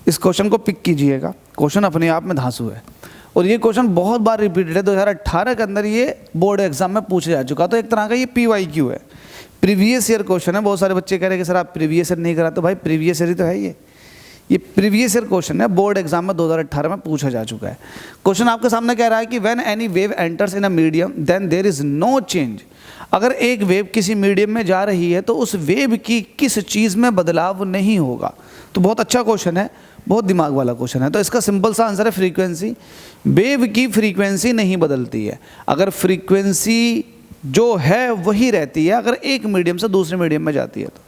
इस क्वेश्चन को पिक कीजिएगा, क्वेश्चन अपने आप में धांसू है और ये क्वेश्चन बहुत बार रिपीटेड है। 2018 के अंदर ये बोर्ड एग्जाम में पूछा जा चुका, तो एक तरह का ये PYQ है, प्रीवियस ईयर क्वेश्चन है। बहुत सारे बच्चे कह रहे हैं कि सर आप प्रीवियस ईयर नहीं करा, तो भाई प्रीवियस ईयर ही तो है ये प्रीवियस ईयर क्वेश्चन है, बोर्ड एग्जाम में 2018 में पूछा जा चुका है। क्वेश्चन आपके सामने कह रहा है कि when any wave enters in a medium then there is no change. अगर एक वेव किसी मीडियम में जा रही है तो उस वेव की किस चीज़ में बदलाव नहीं होगा। तो बहुत अच्छा क्वेश्चन है, बहुत दिमाग वाला क्वेश्चन है। तो इसका सिंपल सा आंसर है फ्रीक्वेंसी। वेव की फ्रीक्वेंसी नहीं बदलती है, अगर फ्रीक्वेंसी जो है वही रहती है अगर एक मीडियम से दूसरे मीडियम में जाती है। तो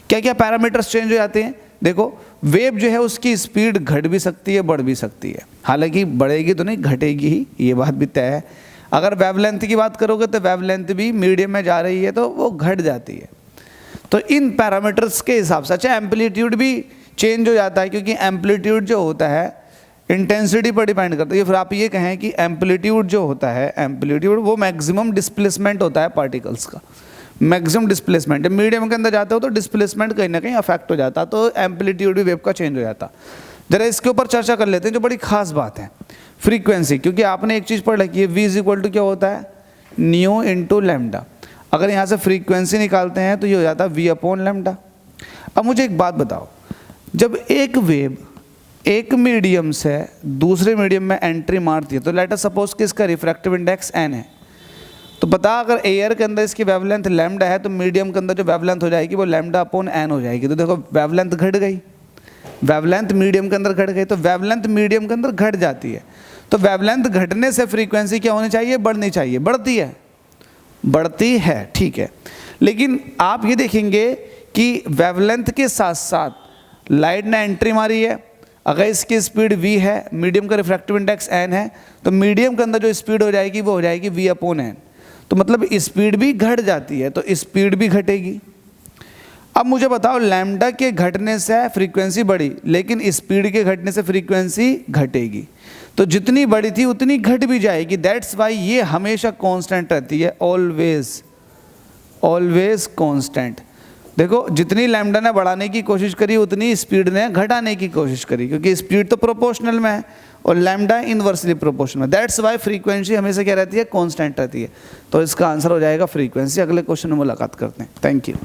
क्या क्या पैरामीटर्स चेंज हो जाते हैं? देखो, वेव जो है उसकी स्पीड घट भी सकती है, बढ़ भी सकती है, हालांकि बढ़ेगी तो नहीं, घटेगी ही, ये बात भी तय है। अगर वेवलेंथ की बात करोगे तो वेवलेंथ भी मीडियम में जा रही है तो वो घट जाती है। तो इन पैरामीटर्स के हिसाब से, अच्छा एम्पलीट्यूड भी चेंज हो जाता है, क्योंकि एम्पलीट्यूड जो होता है इंटेंसिटी पर डिपेंड करता है। फिर आप ये कहें कि एम्पलीट्यूड जो होता है, एम्पलीट्यूड वो मैक्सिमम डिस्प्लेसमेंट होता है पार्टिकल्स का, मैक्सिमम डिस्प्लेसमेंट। जब मीडियम के अंदर जाते हो तो डिस्प्लेसमेंट कहीं ना कहीं अफेक्ट हो जाता, तो एम्पलीट्यूड भी वेव का चेंज हो जाता। जरा इसके ऊपर चर्चा कर लेते हैं, जो बड़ी खास बात है फ्रीक्वेंसी, क्योंकि आपने एक चीज़ पढ़ रखी है, V इक्वल टू क्या होता है, न्यू इंटू लैम्डा। अगर यहाँ से फ्रीक्वेंसी निकालते हैं तो ये हो जाता है V अपॉन लैम्डा। अब मुझे एक बात बताओ, जब एक वेव एक मीडियम से दूसरे मीडियम में एंट्री मारती है, तो लेट अस सपोज कि इसका रिफ्रैक्टिव इंडेक्स n है, तो बता अगर एयर के अंदर इसकी वेवलेंथ लैम्डा है तो मीडियम के अंदर जो वेवलेंथ हो जाएगी वो लैम्डा अपॉन n हो जाएगी। तो देखो वेवलेंथ घट गई, वेवलेंथ मीडियम के अंदर घट गई, तो वेवलेंथ मीडियम के अंदर घट जाती है। तो वेवलेंथ घटने से फ्रीक्वेंसी क्या होनी चाहिए, बढ़नी चाहिए, बढ़ती है, बढ़ती है, ठीक है। लेकिन आप ये देखेंगे कि वेवलेंथ के साथ साथ लाइट ने एंट्री मारी है, अगर इसकी स्पीड v है, मीडियम का रिफ्रैक्टिव इंडेक्स n है, तो मीडियम के अंदर जो स्पीड हो जाएगी वो हो जाएगी v अपॉन n। तो मतलब स्पीड भी घट जाती है, तो स्पीड भी घटेगी। अब मुझे बताओ, लैम्डा के घटने से फ्रीक्वेंसी बढ़ी, लेकिन स्पीड के घटने से फ्रीक्वेंसी घटेगी, तो जितनी बड़ी थी उतनी घट भी जाएगी। दैट्स वाई ये हमेशा कांस्टेंट रहती है, ऑलवेज, ऑलवेज कांस्टेंट। देखो, जितनी लैम्डा ने बढ़ाने की कोशिश करी उतनी स्पीड ने घटाने की कोशिश करी, क्योंकि स्पीड तो प्रोपोर्शनल में है और लैम्डा इनवर्सली प्रोपोर्शनल में। दैट्स वाई फ्रीक्वेंसी हमेशा क्या रहती है, कांस्टेंट रहती है। तो इसका आंसर हो जाएगा फ्रीक्वेंसी। अगले क्वेश्चन में मुलाकात करते हैं। Thank you.